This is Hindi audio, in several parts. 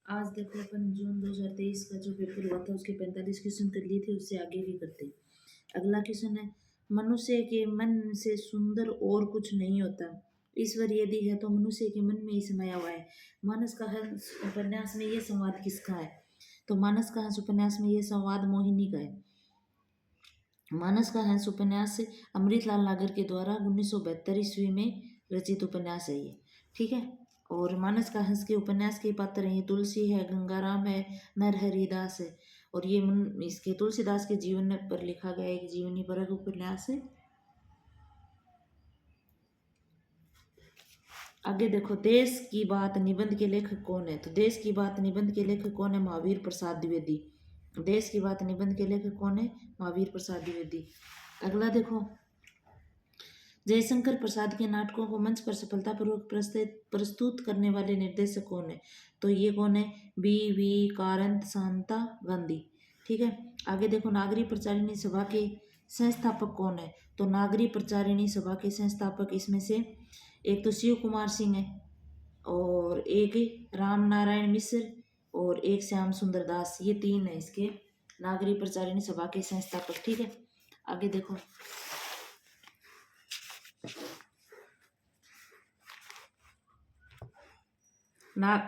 आज देखो अपन जून 2023 का जो पेपर हुआ था उसके 45 क्वेश्चन कर लिए थे, उससे आगे भी करते। अगला क्वेश्चन है, मनुष्य के मन से सुंदर और कुछ नहीं होता। ईश्वर यदि है तो मनुष्य के मन में ही समाया हुआ है। मानस का हंस उपन्यास में ये संवाद किसका है? तो मानस का हंस उपन्यास में ये संवाद मोहिनी का है। मानस का हंस उपन्यास अमृतलाल नागर के द्वारा 1972 ईस्वी में रचित उपन्यास है ये, ठीक है। और मानस का हंस के उपन्यास के पात्र हैं, तुलसी है, गंगाराम है, नरहरिदास है। और ये इसके तुलसीदास के जीवन पर लिखा गया एक जीवनी परक उपन्यास है। आगे देखो, देश की बात निबंध के लेखक कौन है? तो देश की बात निबंध के लेखक कौन है? महावीर प्रसाद द्विवेदी। देश की बात निबंध के लेखक कौन है? महावीर प्रसाद द्विवेदी। अगला देखो, जयशंकर प्रसाद के नाटकों को मंच पर सफलतापूर्वक प्रस्तुत करने वाले निर्देशक कौन है? तो ये कौन है? बी कारंत शांता गांधी, ठीक है। आगे देखो, नागरी प्रचारिणी सभा के संस्थापक कौन है? तो नागरी प्रचारिणी सभा के संस्थापक इसमें से एक तो शिव कुमार सिंह है, और एक राम नारायण मिश्र, और एक श्याम सुंदर दास। ये तीन है इसके नागरी प्रचारिणी सभा के संस्थापक, ठीक है। आगे देखो,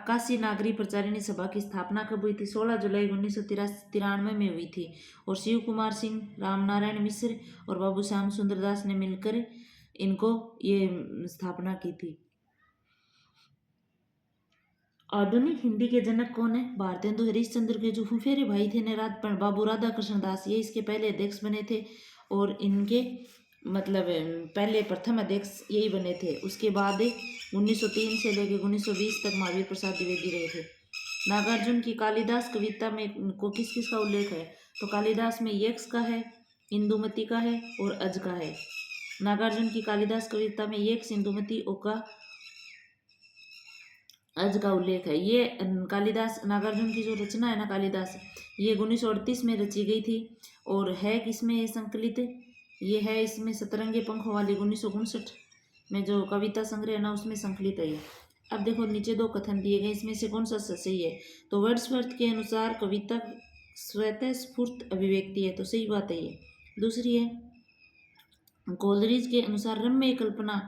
काशी नागरी प्रचारिणी सभा की स्थापना कब हुई थी? 16 जुलाई 1993 में हुई थी। और शिव कुमार सिंह, राम नारायण मिश्र और बाबू श्याम सुंदर दास ने मिलकर इनको ये स्थापना की थी। आधुनिक हिंदी के जनक कौन है? भारतेंदु हरिश्चंद्र के जो फुफेरे भाई थे बाबू राधा कृष्ण दास, ये इसके पहले अध्यक्ष बने थे। और इनके मतलब पहले प्रथम अध्यक्ष यही बने थे। उसके बाद 1903 से लेकर 1920 तक महावीर प्रसाद द्विवेदी रहे थे। नागार्जुन की कालिदास कविता में को किस किस का उल्लेख है? तो कालिदास में यक्ष का है, इंदुमती का है और अज का है। नागार्जुन की कालिदास कविता में यक्ष, इंदुमती और अज का उल्लेख है। ये कालिदास, नागार्जुन की जो रचना है ना कालिदास, ये 1938 में रची गई थी। और है किसमें ये संकलित? ये है इसमें सतरंगे पंखों वाली 1959 में जो कविता संग्रह है ना, उसमें संकलित है ये। अब देखो, नीचे दो कथन दिए गए, इसमें से कौन सा सही है? तो वर्ड्सवर्थ के अनुसार कविता स्वतः स्फूर्त अभिव्यक्ति है, तो सही बात है ये। दूसरी है, कोलरिज के अनुसार रम्य कल्पना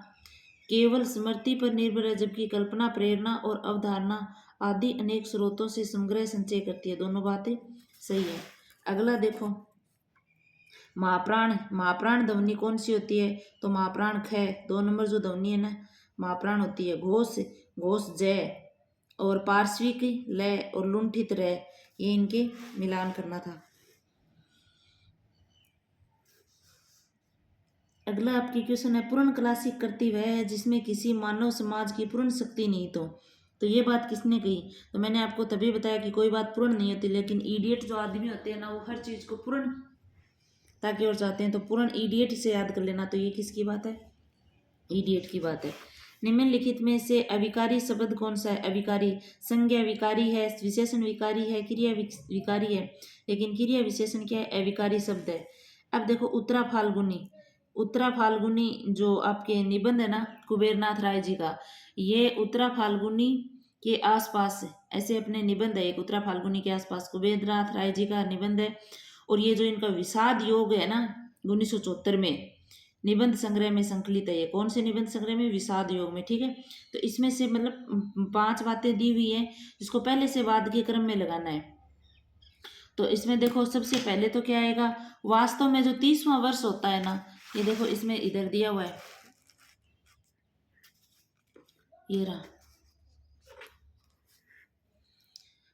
केवल स्मृति पर निर्भर है, जबकि कल्पना प्रेरणा और अवधारणा आदि अनेक स्रोतों से संग्रह संचय करती है। दोनों बातें सही है। अगला देखो, महाप्राण ध्वनि कौन सी होती है? तो महाप्राण ख, 2 नंबर जो ध्वनि है ना महाप्राण होती है। घोष जय, और पार्श्विक लय और लुंठित र, ये इनके मिलान करना था। अगला आपकी क्वेश्चन है, पूर्ण क्लासिक करती वह है जिसमें किसी मानव समाज की पूर्ण शक्ति नहीं तो ये बात किसने कही? तो मैंने आपको तभी बताया कि कोई बात पूर्ण नहीं होती, लेकिन इडियट जो आदमी होते हैं ना, वो हर चीज को पूर्ण ताकि और चाहते हैं। तो पूर्ण इडियट से याद कर लेना। तो ये किसकी बात है? इडियट की बात है। निम्नलिखित में से अविकारी शब्द कौन सा है? अविकारी संज्ञा विकारी है, विशेषण विकारी है, क्रिया विकारी है, लेकिन क्रिया विशेषण क्या है? अविकारी शब्द है। अब देखो, उत्तरा फाल्गुनी जो आपके निबंध है ना कुबेरनाथ राय जी का, ये उत्तरा फाल्गुनी के आसपास ऐसे अपने निबंध है। एक उत्तरा फाल्गुनी के आसपास कुबेरनाथ राय जी का निबंध है। और ये जो इनका विषाद योग है ना 1974 में निबंध संग्रह में संकलित है। ये कौन से निबंध संग्रह में? विषाद योग में, ठीक है। तो इसमें से मतलब 5 बातें दी हुई है, जिसको पहले से बाद के क्रम में लगाना है। तो इसमें देखो, सबसे पहले तो क्या आएगा? वास्तव में जो 30वां वर्ष होता है ना, ये देखो इसमें इधर दिया हुआ है, ये रहा।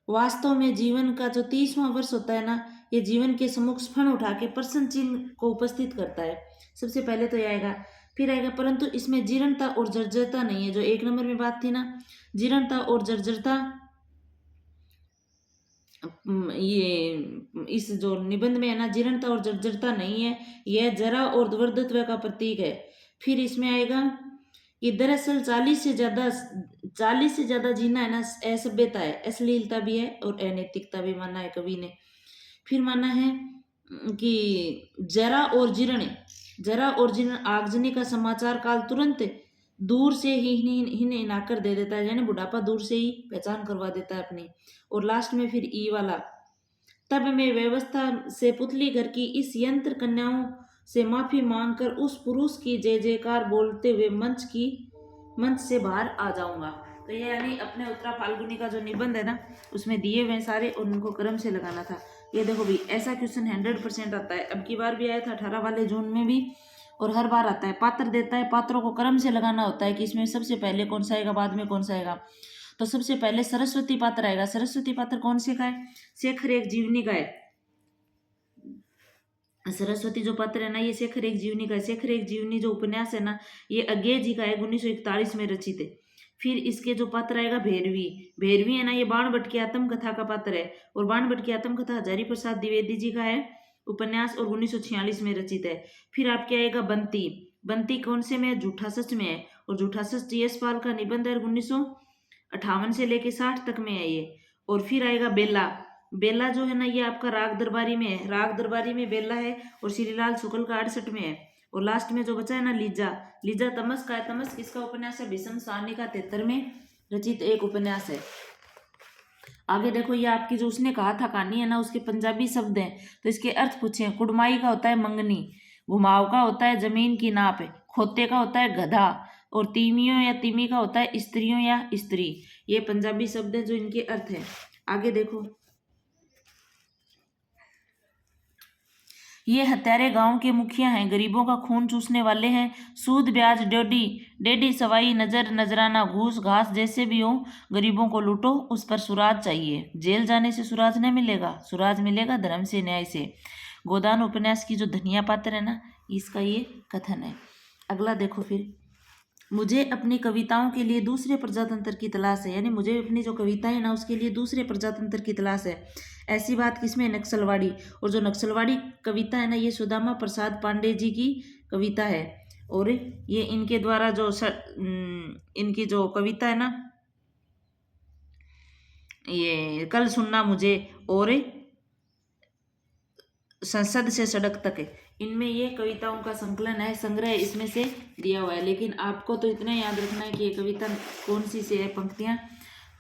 वास्तव में जीवन का जो 30वां वर्ष होता है ना, ये जीवन के सम्मुख स्फण उठा के प्रश्न चिन्ह को उपस्थित करता है। सबसे पहले तो ये आएगा। फिर आएगा, परंतु इसमें जीर्णता और जर्जरता नहीं है। जो 1 नंबर में बात थी ना, जीर्णता और जर्जरता, ये इस जो निबंध में है ना, जीर्णता और जर्जरता नहीं है, यह जरा और वर्धत्व का प्रतीक है। फिर इसमें आएगा कि दरअसल 40 से ज्यादा जीना है ना असभ्यता है, अश्लीलता भी है और अनैतिकता भी माना है कवि ने। फिर माना है कि जरा और जीर्ण आगजनी का समाचार काल तुरंत दूर से ही हिन हिनाकर दे देता है, यानी बुढ़ापा दूर से ही पहचान करवा देता है अपनी। और लास्ट में फिर ई वाला, तब मैं व्यवस्था से पुतली घर की इस यंत्र कन्याओं से माफी मांगकर उस पुरुष की जय जयकार बोलते हुए मंच से बाहर आ जाऊंगा। तो ये यानी अपने उत्तरा फाल्गुनी का जो निबंध है ना, उसमें दिए हुए सारे और उनको क्रम से लगाना था। ये देखो भाई, ऐसा क्वेश्चन 100% आता है। अब की बार भी आया था 18 वाले जून में भी, और हर बार आता है। पात्र देता है, पात्रों को क्रम से लगाना होता है कि इसमें सबसे पहले कौन सा आएगा, बाद में कौन सा आएगा। तो सबसे पहले सरस्वती पात्र आएगा। सरस्वती पात्र कौन से का है? शेखर एक जीवनी का है। सरस्वती जो पात्र है ना, ये शेखर एक जीवनी का है। शेखर एक जीवनी जो उपन्यास है ना, ये अज्ञे जी का है, 1941 में रचित है। फिर इसके जो पात्र आएगा भैरवी। भैरवी है ना, ये बाणभट्ट की आत्मकथा का पात्र है, और बाणभट्ट की आत्मकथा हजारी प्रसाद द्विवेदी जी का है उपन्यास, और 1946 में रचित है। फिर आपके आएगा बंती। बंती कौन से में है? झूठा सच में है, और झूठा सच टी.एस. पाल का निबंध है, 1958 से लेके 60 तक में है ये। और फिर आएगा बेला। बेला जो है ना, ये आपका राग दरबारी में है। राग दरबारी में बेला है, और श्रीलाल शुक्ल का 68 में है। और लास्ट में जो बचा है ना, लीजा। लीजा तमस का है। तमस किसका उपन्यास है? भीष्म साहनी का 73 में रचित एक उपन्यास है। आगे देखो, ये आपकी जो उसने कहा था कहानी है ना, उसके पंजाबी शब्द हैं, तो इसके अर्थ पूछे। कुड़माई का होता है मंगनी, घुमाव का होता है जमीन की नाप, खोते का होता है गधा, और तीमियों या तिमी का होता है स्त्रियों या स्त्री। ये पंजाबी शब्द है जो इनके अर्थ है। आगे देखो, ये हत्यारे गांव के मुखिया हैं, गरीबों का खून चूसने वाले हैं। सूद ब्याज डेडी डेडी सवाई नजर नजराना घूस घास जैसे भी हो, गरीबों को लूटो, उस पर सुराज चाहिए। जेल जाने से सुराज नहीं मिलेगा, सुराज मिलेगा धर्म से न्याय से। गोदान उपन्यास की जो धनिया पात्र है ना, इसका ये कथन है। अगला देखो फिर, मुझे अपनी कविताओं के लिए दूसरे प्रजातंत्र की तलाश है, यानी मुझे अपनी जो कविताएं है ना, उसके लिए दूसरे प्रजातंत्र की तलाश है। ऐसी बात किसमें? नक्सलवाड़ी। और जो नक्सलवाड़ी कविता है ना, ये सुदामा प्रसाद पांडे जी की कविता है, और ये इनके द्वारा जो इनकी जो कविता है ना, ये कल सुनना मुझे और संसद से सड़क तक है, इनमें ये कविताओं का संकलन है, संग्रह इसमें से दिया हुआ है। लेकिन आपको तो इतना याद रखना है कि ये कविता कौन सी से है, पंक्तियां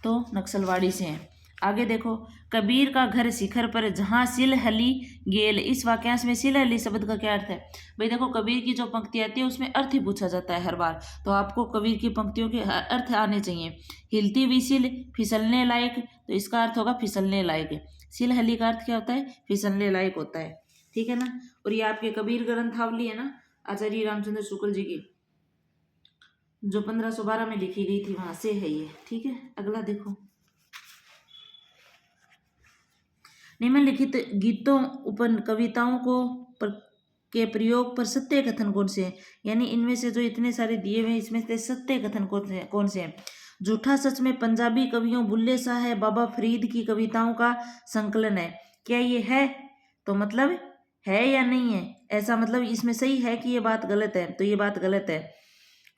तो नक्सलवाड़ी से हैं। आगे देखो, कबीर का घर शिखर पर जहाँ सिल हली गेल। इस वाक्यांश में सिल हली शब्द का क्या अर्थ है? भाई देखो, कबीर की जो पंक्ति आती है उसमें अर्थ ही पूछा जाता है हर बार, तो आपको कबीर की पंक्तियों के अर्थ आने चाहिए। हिलती हुई सिल, फिसलने लायक, तो इसका अर्थ होगा फिसलने लायक। सिल हली का अर्थ क्या होता है? फिसलने लायक होता है, ठीक है ना। और ये आपके कबीर ग्रंथावली है ना, आचार्य रामचंद्र शुक्ल जी की, जो 1512 में लिखी गई थी, वहां से है ये, ठीक है। अगला देखो, निम्नलिखित गीतों उपन कविताओं के प्रयोग पर सत्य कथन कौन से हैं? यानी इनमें से जो इतने सारे दिए हुए हैं, इसमें से सत्य कथन कौन से हैं? झूठा सच में पंजाबी कवियों बुल्ले शाह है बाबा फरीद की कविताओं का संकलन है। क्या ये है? तो मतलब है या नहीं है, ऐसा मतलब इसमें सही है कि ये बात गलत है, तो ये बात गलत है।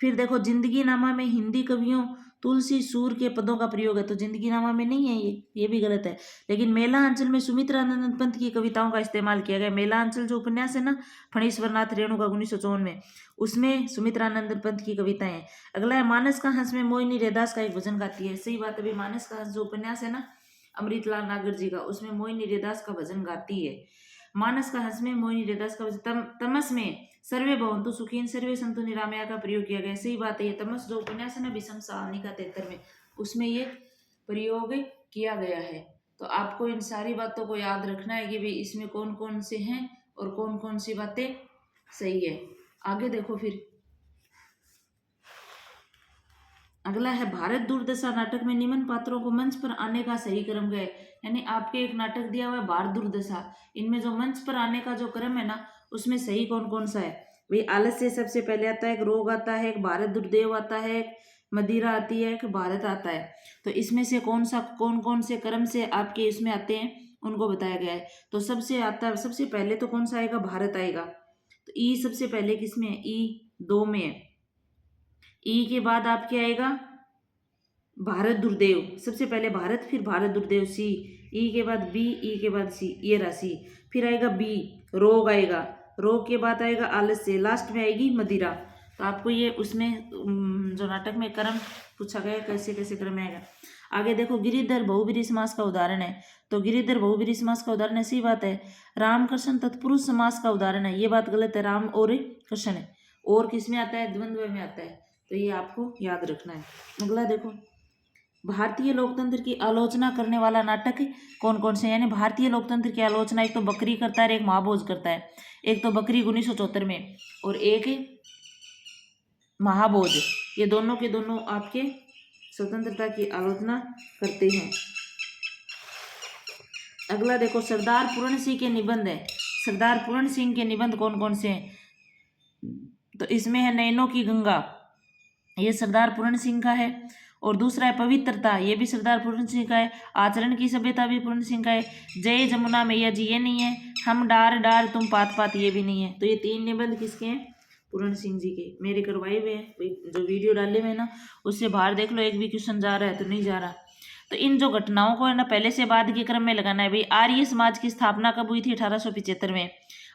फिर देखो, जिंदगी नामा में हिंदी कवियों तुलसी सूर के पदों का प्रयोग है, तो जिंदगी नामा में नहीं है ये भी गलत है। लेकिन मेला अंचल में सुमित्रानंद पंत की कविताओं का इस्तेमाल किया गया। मेला अंचल जो उपन्यास है ना, फणीश्वरनाथ रेणु का 1954 में, उसमें सुमित्रानंद पंत की कविताएं हैं। अगला है, मानस का हंस में मोहिनी रेदास का एक भजन गाती है। सही बात है भाई, मानस का हंस जो उपन्यास है ना अमृतलाल नागर जी का, उसमें मोहिनी रेदास का भजन गाती है। मानस का हंस में मोहिनी रेदास का भजन। तमस में सर्वे भवन्तु सुखीन सर्वे संतु निरामया का प्रयोग किया गया। सही बात है, ये तमस जो उपन्यास है ना भीष्म साहनी का 73 में, उसमें ये प्रयोग किया गया है। तो आपको इन सारी बातों को याद रखना है कि भाई इसमें कौन कौन से हैं और कौन कौन सी बातें सही है। आगे देखो फिर, अगला है, भारत दुर्दशा नाटक में निम्न पात्रों को मंच पर आने का सही क्रम है। यानी आपके एक नाटक दिया हुआ है भारत दुर्दशा, इनमें जो मंच पर आने का जो क्रम है ना, उसमें सही कौन कौन सा है? भाई आलस्य सबसे पहले आता है, एक रोग आता है, एक भारत दुर्देव आता है, एक मदिरा आती है, एक भारत आता है। तो इसमें से कौन कौन से क्रम से आपके इसमें आते हैं उनको बताया गया है। तो सबसे पहले तो कौन सा आएगा? भारत आएगा। तो ई सबसे पहले किसमें है? ई 2 में है। ई के बाद आपके आएगा भारत दुर्देव, सबसे पहले भारत फिर भारत दुर्देव सी, ई के बाद बी, ई के बाद सी, ये राशि। फिर आएगा बी, रोग आएगा, रोग के बाद आएगा आलस्य, लास्ट में आएगी मदिरा। तो तो आपको ये उसमें जो नाटक में क्रम पूछा गया कैसे कैसे क्रम आएगा। आगे देखो, गिरिधर बहुब्रीहि समास का उदाहरण है। तो गिरिधर बहुब्रीहि समास का उदाहरण ऐसी बात है। रामकृष्ण तत्पुरुष समास का उदाहरण है, ये बात गलत है। राम और कृष्ण है, और किस में आता है? द्वंद्व में आता है। तो ये आपको याद रखना है। अगला देखो, भारतीय लोकतंत्र की आलोचना करने वाला नाटक कौन कौन से? यानी भारतीय लोकतंत्र की आलोचना एक तो बकरी करता है, एक महाभोज करता है। एक तो बकरी 1974 में, और एक महाभोज। ये दोनों के दोनों आपके स्वतंत्रता की आलोचना करते हैं। अगला देखो, सरदार पूर्ण सिंह के निबंध है। सरदार पूर्ण सिंह के निबंध कौन कौन से हैं? तो इसमें है नैनों की गंगा, ये सरदार पूर्ण सिंह का है। और दूसरा है पवित्रता, ये भी सरदार पूर्ण सिंह का है। आचरण की सभ्यता भी पूर्ण सिंह का है। जय जमुना मैया जी, ये नहीं है। हम डार डार तुम पात पात, ये भी नहीं है। तो ये 3 निबंध किसके हैं? पूर्ण सिंह जी के। मेरे करवाए हुए हैं, जो वीडियो डाले हुए हैं ना, उससे बाहर देख लो, एक भी क्वेश्चन जा रहा है तो नहीं जा रहा। तो इन जो घटनाओं को है ना, पहले से बाद के क्रम में लगाना है। भाई, आर्य समाज की स्थापना कब हुई थी? 1875 में।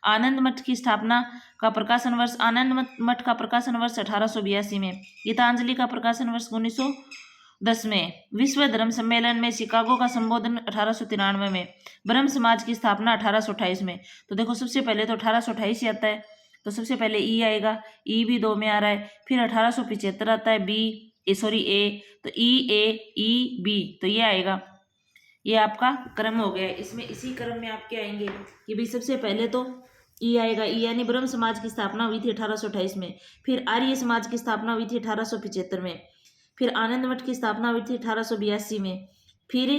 आनंद मठ की स्थापना का प्रकाशन वर्ष, आनंद मठ का प्रकाशन वर्ष 1882 में। गीतांजलि का प्रकाशन वर्ष 1910 में। विश्व धर्म सम्मेलन में शिकागो का संबोधन 1893 में। ब्रह्म समाज की स्थापना 1828 में। तो देखो, सबसे पहले तो 1828 ही आता है, तो सबसे पहले ई आएगा। ई भी 2 में आ रहा है। फिर 1875 आता है, ए, तो ई बी, तो ये आएगा। ये आपका क्रम हो गया। इसमें इसी क्रम में आपके आएंगे कि भाई सबसे पहले तो ई आएगा। ई यानी ब्रह्म समाज की स्थापना हुई थी 1828 में। फिर आर्य समाज की स्थापना हुई थी 1875 में। फिर आनंद मठ की स्थापना हुई थी 1882 में। फिर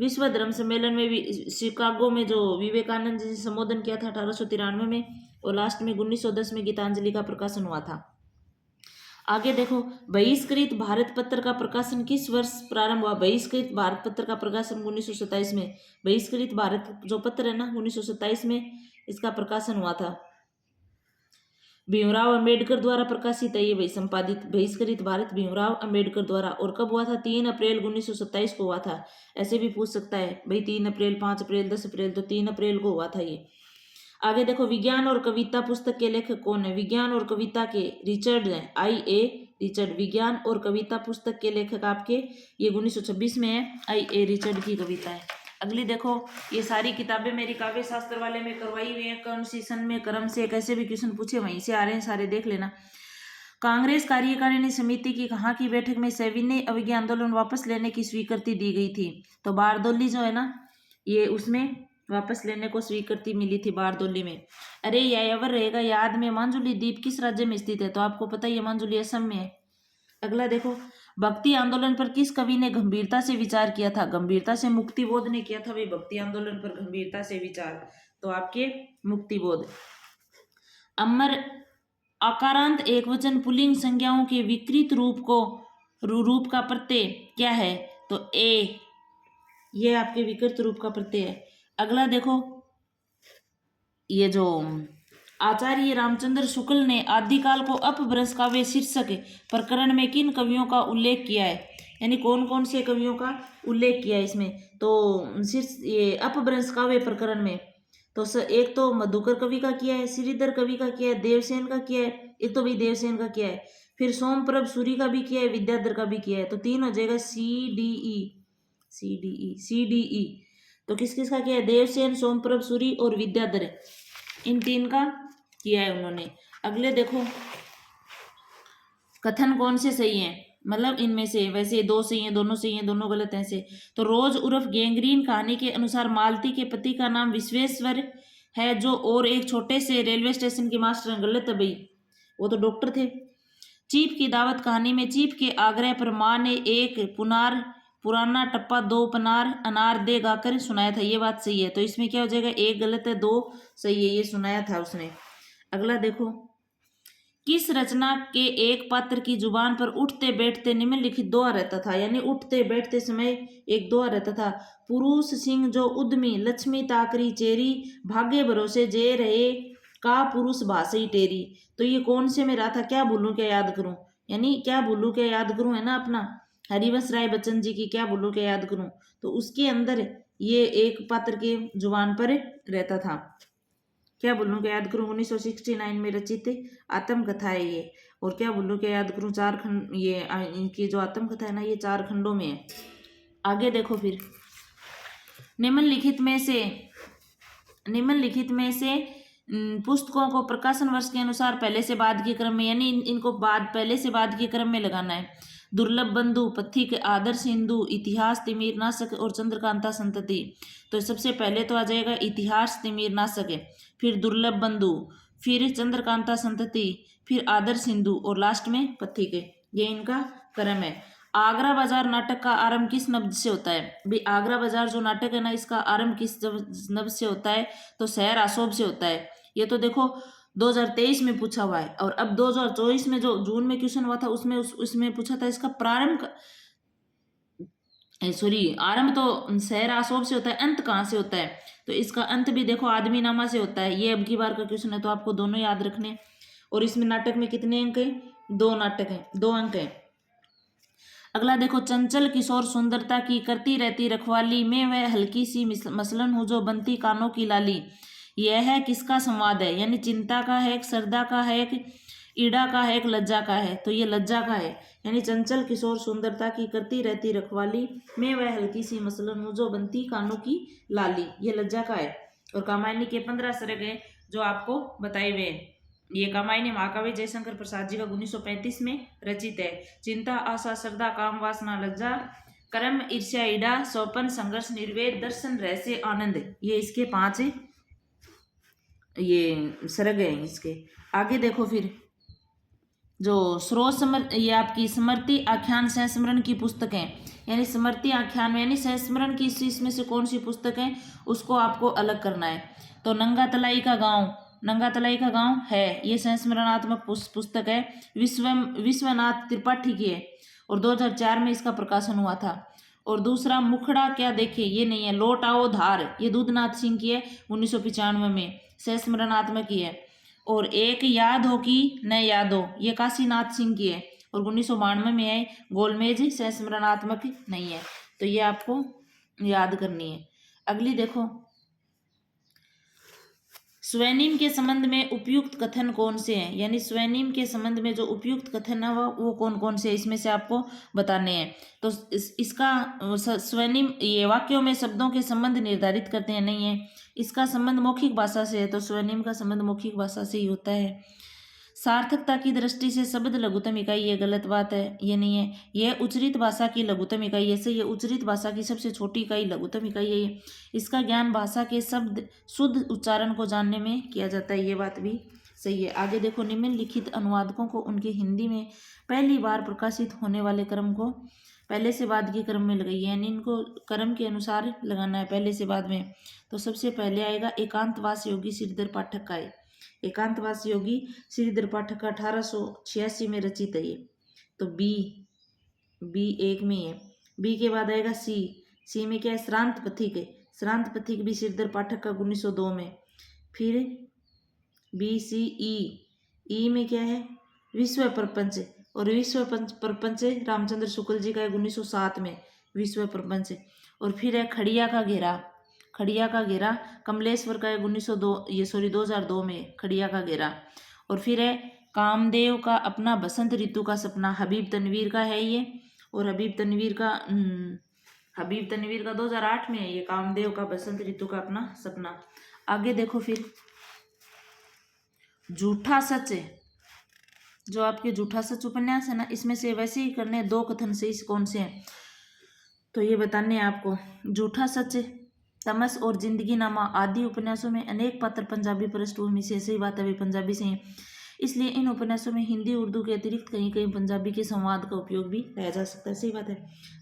विश्व धर्म सम्मेलन में भी शिकागो में जो विवेकानंद जी ने संबोधन किया था 1893 में। और लास्ट में 1910 में गीतांजलि का प्रकाशन हुआ था। आगे देखो, बहिष्कृत भारत पत्र का प्रकाशन किस वर्ष प्रारंभ हुआ? बहिष्कृत भारत पत्र का प्रकाशन 1927 में। बहिष्कृत भारत जो पत्र है ना, 1927 में इसका प्रकाशन हुआ था। भीमराव अंबेडकर द्वारा प्रकाशित है ये, भाई संपादित। बहिष्कृत भारत भीमराव अंबेडकर द्वारा। और कब हुआ था? 3 अप्रैल 1927 को हुआ था। ऐसे भी पूछ सकता है भाई, 3 अप्रैल, 5 अप्रैल, 10 अप्रैल, तो 3 अप्रैल को हुआ था ये। आगे देखो, विज्ञान और कविता पुस्तक के लेखक कौन है? विज्ञान और कविता के रिचर्ड हैं, IA रिचर्ड। विज्ञान और कविता पुस्तक के लेखक आपके ये 1926 में है, IA रिचर्ड की कविता है। अगली देखो, ये सारी किताबें मेरी काव्य शास्त्र वाले में करवाई हुई है। कौन सी सन में, क्रम से, कैसे भी क्वेश्चन पूछे वहीं से आ रहे हैं, सारे देख लेना। कांग्रेस कार्यकारिणी समिति की कहाँ की बैठक में सविनय अवज्ञा आंदोलन वापस लेने की स्वीकृति दी गई थी? तो बारदौली जो है ना, ये उसमें वापस लेने को स्वीकृति मिली थी, बारदौली में। अरे यायावर रहेगा याद में। मांजुली द्वीप किस राज्य में स्थित है? तो आपको पता ही है, मांजुली असम में है। अगला देखो, भक्ति आंदोलन पर किस कवि ने गंभीरता से विचार किया था? गंभीरता से मुक्तिबोध ने किया था भाई, भक्ति आंदोलन पर गंभीरता से विचार। तो आपके मुक्तिबोध। अमर आकारांत एकवचन पुल्लिंग संज्ञाओं के विकृत रूप का प्रत्यय क्या है? तो ए, ये आपके विकृत रूप का प्रत्यय है। अगला देखो, ये जो आचार्य रामचंद्र शुक्ल ने आदिकाल को अपभ्रंश काव्य शीर्षक प्रकरण में किन कवियों का उल्लेख किया है? यानी कौन कौन से कवियों का उल्लेख किया है इसमें? तो ये अपभ्रंश काव्य प्रकरण में तो एक तो मधुकर कवि का किया है, श्रीधर कवि का किया है, देवसेन का किया है। एक तो भाई देवसेन का किया है, फिर सोमप्रभ सूरी का भी किया है, विद्याधर का भी किया है। तो 3 हो जाएगा, सी डी ई। तो किस किस का किया है? देवसेन, सोमप्रभ सूरी और विद्याधर, इन 3 का किया है उन्होंने। अगले देखो, कथन कौन से सही है? मतलब इनमें से, वैसे 2 सही हैं, दोनों सही हैं, दोनों गलत हैं से। तो रोज उर्फ गैंग्रीन कहानी के अनुसार मालती के पति का नाम विश्वेश्वर है, जो और एक छोटे से रेलवे स्टेशन के मास्टर हैं। गलत है भाई, वो तो डॉक्टर थे। चीप की दावत कहानी में चीप के आग्रह पर माँ ने एक पुराना टप्पा 2 पनार अनार दे गाकर सुनाया था। ये बात सही है। तो इसमें क्या हो जाएगा? 1 गलत है, 2 सही है, ये सुनाया था उसने। अगला देखो, किस रचना के एक पात्र की जुबान पर उठते बैठते निम्नलिखित दोहा रहता था? यानी उठते बैठते समय एक दोहा रहता था। पुरुष सिंह जो उद्यमी, लक्ष्मी ताकरी चेरी, भाग्य भरोसे जे रहे का पुरुष भाषी टेरी। तो ये कौन से में रहा था? क्या भूलूं क्या याद करूं, यानी क्या भूलूं क्या याद करूं है ना अपना, हरिवंश राय बच्चन जी की क्या भूलूं क्या याद करूं। तो उसके अंदर ये एक पात्र के जुबान पर रहता था। क्या बोलूँ क्या याद करूँ, 1969 में रचित आत्मकथा है ये। और क्या बोलूँ क्या याद करूँ, 4 खंड, ये इनकी जो आत्मकथा है ना ये 4 खंडों में है। आगे देखो फिर, निम्नलिखित में से पुस्तकों को प्रकाशन वर्ष के अनुसार पहले से बाद के क्रम में, यानी इनको बाद पहले से बाद के क्रम में लगाना है। दुर्लभ बंधु, पथिक, आदर्श हिंदू, इतिहास, तिमिर नाशक और चंद्रकांता संतति। तो सबसे पहले तो आ जाएगा इतिहास तिमिर नाशक है, फिर दुर्लभ बंधु, फिर चंद्रकांता संतति, फिर आदर्श हिंदू और लास्ट में पथिक है। ये इनका क्रम है। आगरा बाजार नाटक का आरंभ किस नब्ज से होता है? भाई आगरा बाजार जो नाटक है ना इसका आरंभ किस नब्ज से होता है? तो शहर आशोभ से होता है। ये तो देखो 2023 में पूछा हुआ है। और अब 2024 में जो जून में क्वेश्चन हुआ था उसमें पूछा था इसका प्रारंभ, सॉरी आरंभ तो शहर आशोभ से होता है, अंत कहाँ से होता है? तो इसका अंत भी देखो आदमी नामा से होता है। ये अब की बार का क्वेश्चन है तो आपको दोनों याद रखने। और इसमें नाटक में कितने अंक है? 2 नाटक है, 2 अंक है। अगला देखो, चंचल किशोर सुंदरता की करती रहती रखवाली में वह हल्की सी मसलन हूँ जो बनती कानों की लाली। यह है किसका संवाद है? यानी चिंता का है, एक श्रद्धा का है, एक ईड़ा का है, एक लज्जा का है। तो ये लज्जा का है। यानी चंचल किशोर सुंदरता की करती रहती रखवाली में वह हल्की सी मसलन हूँ जो बनती कानों की लाली, ये लज्जा का है। और कामायनी के 15 सर्ग है जो आपको बताए हुए हैं। ये कामायनी महाकवि जयशंकर प्रसाद जी का 1935 में रचित है। चिंता, आशा, श्रद्धा, काम, वासना, लज्जा, कर्म, ईर्ष्या, ईड़ा, स्वपन, संघर्ष, निर्वेद, दर्शन, रहस्य, आनंद, ये इसके 5 ये सर्ग हैं इसके। आगे देखो फिर, जो ये आपकी स्मृति आख्यान संस्मरण की पुस्तक है। यानी स्मृति आख्यान यानी संस्मरण की इसमें से कौन सी पुस्तक है उसको आपको अलग करना है। तो नंगा तलाई का गांव है, ये संस्मरणात्मक पुस्तक है, विश्वनाथ त्रिपाठी की है और 2004 में इसका प्रकाशन हुआ था। और दूसरा मुखड़ा क्या देखे, ये नहीं है, लौट आओ धार, ये दूधनाथ सिंह की है, 1995 में संस्मरणात्मक की है। और एक याद हो कि न याद हो, ये काशीनाथ सिंह की है और 1992 में है, गोलमेज संस्मरणात्मक नहीं है। तो ये आपको याद करनी है। अगली देखो, स्वनिम के संबंध में उपयुक्त कथन कौन से हैं? यानी स्वनिम के संबंध में जो उपयुक्त कथन है वो कौन कौन से इसमें से आपको बताने हैं। तो इसका स्वनिम ये वाक्यों में शब्दों के संबंध निर्धारित करते हैं, नहीं है। इसका संबंध मौखिक भाषा से है, तो स्वनिम का संबंध मौखिक भाषा से ही होता है। सार्थकता की दृष्टि से शब्द लघुत्तम इकाई, ये गलत बात है, ये नहीं है। यह उच्चरित भाषा की लघुत्तम इकाई है, सही है। उच्चरित भाषा की सबसे छोटी इकाई लघुत्तम इकाई है ये। इसका ज्ञान भाषा के शब्द शुद्ध उच्चारण को जानने में किया जाता है, ये बात भी सही है। आगे देखो, निम्नलिखित अनुवादकों को उनके हिंदी में पहली बार प्रकाशित होने वाले क्रम को पहले से बाद के क्रम में लगाइए, यानी इनको क्रम के अनुसार लगाना है, पहले से बाद में। तो सबसे पहले आएगा एकांतवास योगी श्रीधर पाठक का है। एकांतवास योगी श्रीधर पाठक का 1886 में रचित है ये। तो बी 1 में है। बी के बाद आएगा सी में क्या है? श्रांत पथिक है। श्रांत पथिक भी श्रीधर पाठक का 1902 में। फिर बी सी ई में क्या है? विश्व प्रपंच, और विश्व प्रपंच रामचंद्र शुक्ल जी का है 1907 में विश्व प्रपंच। और फिर है खड़िया का घेरा कमलेश्वर का है 2002 में खड़िया का घेरा। और फिर है कामदेव का अपना बसंत ऋतु का सपना, हबीब तनवीर का है ये। और हबीब तनवीर का 2008 में है ये, कामदेव का बसंत ऋतु का अपना सपना। आगे देखो फिर, झूठा सच, जो आपके झूठा सच उपन्यास है ना, इसमें से वैसे ही करने 2 कथन सही कौन से हैं तो ये बताने हैं आपको। झूठा सच, तमस और जिंदगी नामा आदि उपन्यासों में अनेक पात्र पंजाबी पृष्ठभूमि से, सही बात है भी पंजाबी से हैं, इसलिए इन उपन्यासों में हिंदी उर्दू के अतिरिक्त कहीं कहीं पंजाबी के संवाद का उपयोग भी किया जा सकता है, सही बात है।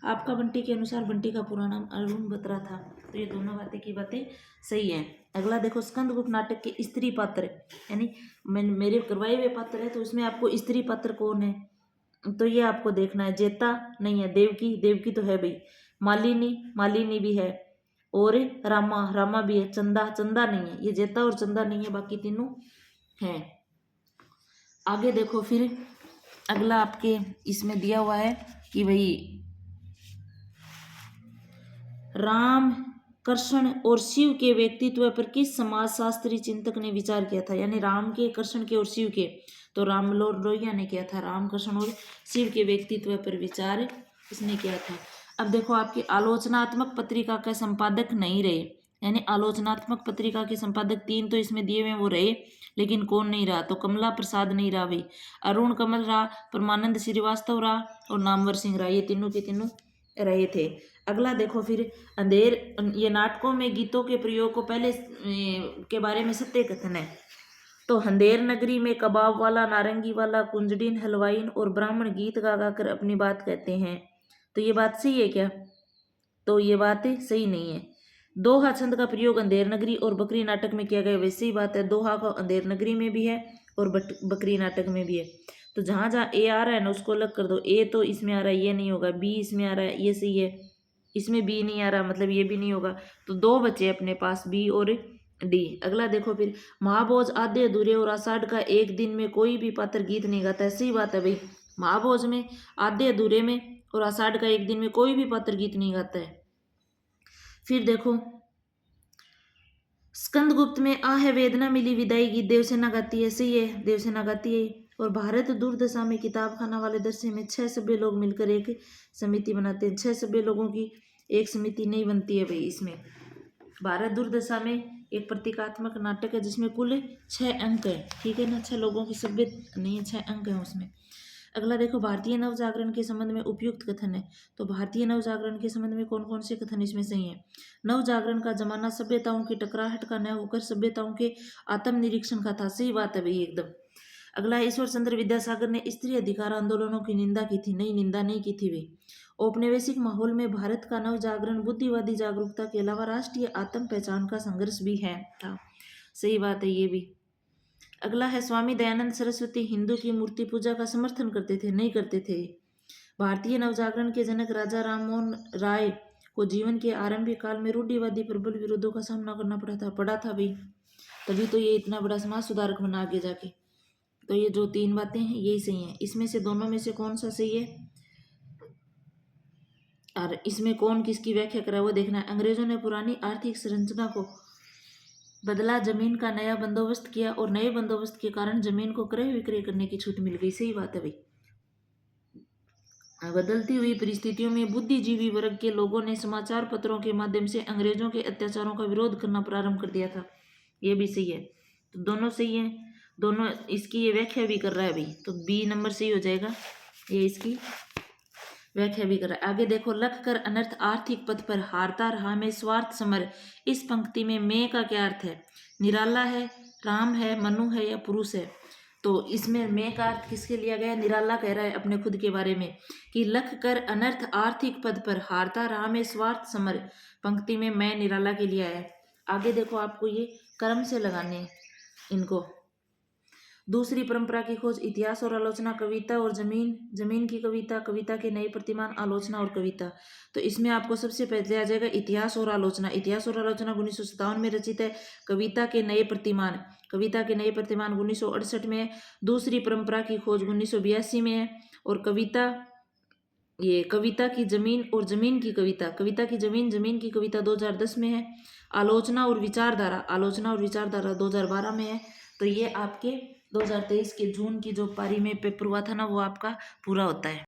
आपका बंटी के अनुसार बंटी का पूरा नाम अरुण बत्रा था, तो ये दोनों बातें सही हैं। अगला देखो, स्कंदगुप्त नाटक के स्त्री पात्र, यानी मेरे करवाए हुए पात्र है तो उसमें आपको स्त्री पात्र कौन है तो ये आपको देखना है। जेता नहीं है, देवकी तो है भाई, मालिनी भी है, और रामा भी है, चंदा नहीं है। ये जेता और चंदा नहीं है, बाकी तीनों हैं। आगे देखो फिर, अगला आपके इसमें दिया हुआ है कि भाई राम कृष्ण और शिव के व्यक्तित्व पर किस समाजशास्त्री चिंतक ने विचार किया था? यानी राम के, कृष्ण के और शिव के, तो रामलोर लोहिया ने किया था। राम, कृष्ण और शिव के व्यक्तित्व पर विचार इसने किया था। अब देखो, आपकी आलोचनात्मक पत्रिका के संपादक नहीं रहे, यानी आलोचनात्मक पत्रिका के संपादक 3 तो इसमें दिए हुए वो रहे, लेकिन कौन नहीं रहा? तो कमला प्रसाद नहीं रहा भाई, अरुण कमल रहा, परमानंद श्रीवास्तव रहा और नामवर सिंह रहा। ये तीनों के तीनों रहे थे। अगला देखो फिर, अंधेर, ये नाटकों में गीतों के प्रयोग को पहले के बारे में सत्य कथन है। तो अंधेर नगरी में कबाब वाला, नारंगी वाला, कुंजड़ीन, हलवाइन और ब्राह्मण गीत गा गा कर अपनी बात कहते हैं। तो ये बात सही है क्या? तो ये बात सही नहीं है। दोहा छंद का प्रयोग अंधेर नगरी और बकरी नाटक में किया गया, वैसे ही बात है, दोहा का अंधेर नगरी में भी है और बकरी नाटक में भी है। तो जहाँ जहाँ ए आ रहा है ना उसको अलग कर दो। ए तो इसमें आ रहा है, ये नहीं होगा। बी इसमें आ रहा है, ये सही है। इसमें बी नहीं आ रहा, मतलब ये भी नहीं होगा। तो 2 बचे अपने पास, बी और डी। अगला देखो फिर, महाभोज आधे अधूरे और आषाढ़ का एक दिन में कोई भी पात्र गीत नहीं गाता है। सही बात है भाई, महाभोज में, आधे अधूरे में और आषाढ़ का एक दिन में कोई भी पात्र गीत नहीं गाता है। फिर देखो, स्कंदगुप्त में आ है वेदना मिली विदाई गीत देवसेना गाती है। सही है, देवसेना गाती है। और भारत दुर्दशा में किताब खाना वाले दृश्य में 6 सभ्य लोग मिलकर एक समिति बनाते हैं। 6 सभ्य लोगों की एक समिति नहीं बनती है भाई इसमें। भारत दुर्दशा में एक प्रतीकात्मक नाटक है जिसमें कुल 6 अंक है, ठीक है ना। 6 लोगों की सभ्य नहीं है, 6 अंक है उसमें। अगला देखो, भारतीय नवजागरण के संबंध में उपयुक्त कथन है। तो भारतीय नवजागरण के संबंध में कौन कौन से कथन इसमें सही है? नवजागरण का जमाना सभ्यताओं की टकराहट का न होकर सभ्यताओं के आत्मनिरीक्षण का था। सही बात है भाई एकदम। अगला, ईश्वर चंद्र विद्यासागर ने स्त्री अधिकार आंदोलनों की निंदा की थी। नहीं, निंदा नहीं की थी वे। औपनिवेशिक माहौल में भारत का नवजागरण बुद्धिवादी जागरूकता के अलावा राष्ट्रीय आत्म पहचान का संघर्ष भी है था। सही बात है ये भी। अगला है, स्वामी दयानंद सरस्वती हिंदू की मूर्ति पूजा का समर्थन करते थे? नहीं करते थे। भारतीय नवजागरण के जनक राजा राममोहन राय को जीवन के आरंभिक काल में रूढ़िवादी प्रबल विरोधों का सामना करना पड़ा था भाई, तभी तो ये इतना बड़ा समाज सुधारक बना आगे जाके। तो ये जो 3 बातें हैं यही सही हैं। इसमें से दोनों में से कौन सा सही है और इसमें कौन किसकी व्याख्या करा वो देखना है। अंग्रेजों ने पुरानी आर्थिक संरचना को बदला, जमीन का नया बंदोबस्त किया और नए बंदोबस्त के कारण जमीन को क्रय विक्रय करने की छूट मिल गई। सही बात है भाई। बदलती हुई परिस्थितियों में बुद्धिजीवी वर्ग के लोगों ने समाचार पत्रों के माध्यम से अंग्रेजों के अत्याचारों का विरोध करना प्रारंभ कर दिया था। ये भी सही है। तो दोनों सही है, दोनों इसकी ये व्याख्या भी कर रहा है भाई, तो बी नंबर सही हो जाएगा। ये इसकी व्याख्या भी कर रहा है। आगे देखो, लख कर अनर्थ आर्थिक पथ पर हारता रहा में स्वार्थ समर। इस पंक्ति में मैं का क्या अर्थ है? निराला है, राम है, मनु है या पुरुष है? तो इसमें मैं का अर्थ किसके लिया गया? निराला कह रहा है अपने खुद के बारे में कि लख कर अनर्थ आर्थिक पद पर हारता रहा में स्वार्थ समर। पंक्ति में मैं निराला के लिए आया। आगे देखो, आपको ये क्रम से लगाने हैं इनको। दूसरी परंपरा की खोज, इतिहास और आलोचना, कविता और जमीन, जमीन की कविता, कविता के नए प्रतिमान, आलोचना और कविता। तो इसमें आपको सबसे पहले आ जाएगा इतिहास और आलोचना। इतिहास और आलोचना 1957 में रचित है। कविता के नए प्रतिमान, कविता के नए प्रतिमान 1968 में है। दूसरी परंपरा की खोज 1982 में है। और कविता, ये कविता की जमीन और जमीन की कविता, कविता की जमीन, जमीन की कविता 2010 में है। आलोचना और विचारधारा, आलोचना और विचारधारा 2012 में है। तो ये आपके 2023 के जून की जो पारी में पेपर हुआ था ना वो आपका पूरा होता है।